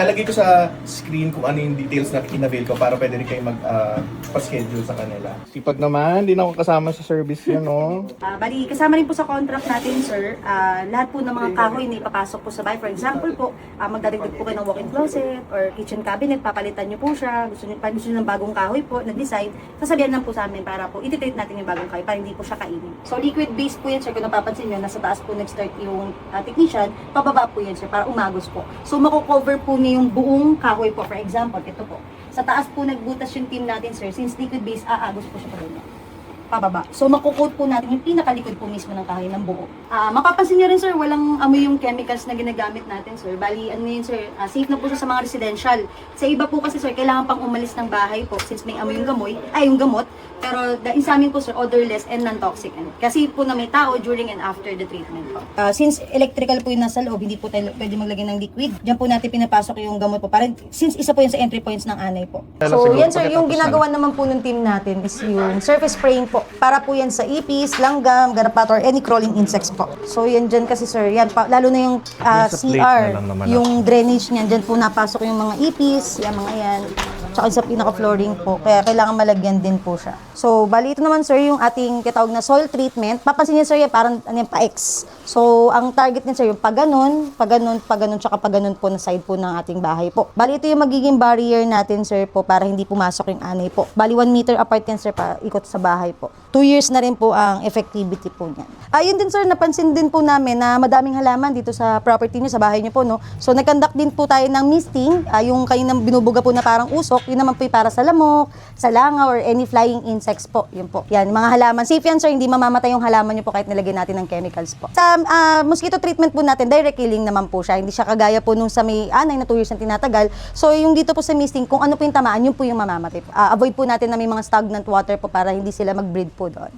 Lalagay ko sa screen kung ano yung details na in-avail ko para pwede rin kayo pa-schedule sa kanila. Sipag naman, hindi na ako kasama sa service yun, no? Bali, kasama rin po sa contract natin, sir, lahat po ng mga kahoy na ipapasok po sa bahay. For example po, magdadagdag po kayo ng walk-in closet or kitchen cabinet, papalitan nyo po siya, gusto nyo ng bagong kahoy po na design, sasabihan lang po sa amin para po i-treat natin yung bagong kahoy para hindi po siya kainin. So, liquid base po yan, sir, kung napapansin nyo, nasa taas po nag-start yung technician, pababa po yan, sir, para umagos po. So, mako-cover po niya yung buong kahoy po. For example, ito po. Sa taas po nagbutas yung team natin, sir. Since liquid base, aagos po siya pa rin. Pababa. So, makukoat po natin yung pinakalikod po mismo ng kahoy ng buo. Mapapansin nyo rin, sir, walang amoy yung chemicals na ginagamit natin, sir. Bali, ano yun, sir, safe na po siya sa mga residential. Sa iba po kasi, sir, kailangan pang umalis ng bahay po since may amoy yung yung gamot. Pero sa amin po, sir, odorless and non-toxic. Kasi po na may tao during and after the treatment po. Since electrical po yung nasa loob, hindi po tayo pwede maglagay ng liquid. Diyan po natin pinapasok yung gamot po. Parang, since isa po yun sa entry points ng anay po. So, yan sir, yung ginagawa naman po ng team natin is yung surface spraying po. Para po yan sa ipis, langgam, garapata, or any crawling insects po. So, yan dyan kasi sir, yan pa, lalo na yung CR, yung drainage niyan, dyan po napasok yung mga ipis, yung mga yan. Tsaka sa pinaka-flooring po. Kaya kailangan malagyan din po siya. So, bali ito naman sir, yung ating kitawag na soil treatment. Papansin niyo sir, yan, parang pa-X. So, ang target niya sir, yung paganon, tsaka paganon po na side po ng ating bahay po. Bali ito yung magiging barrier natin sir po para hindi pumasok yung anay po. Bali 1 meter apart yan sir, pa ikot sa bahay po. 2 years na rin po ang effectivity po niyan. Ayun din sir, napansin din po namin na madaming halaman dito sa property niyo, sa bahay niyo po, no? So, nag-conduct din po tayo ng misting, yung kayo nang binubuga po na parang usok, yun naman po yung para sa lamok, sa langaw, or any flying insects po. Yun po. Yan, mga halaman. Safe yan sir, hindi mamamatay yung halaman niyo po kahit nilagyan natin ng chemicals po. Sa mosquito treatment po natin, direct killing naman po siya. Hindi siya kagaya po nung sa may anay na 2 years na tinatagal. So, yung dito po sa misting, kung ano po yung tamaan, yun po yung mamamatay. Avoid po natin na may mga stagnant water po para hindi sila mag-breed po doon.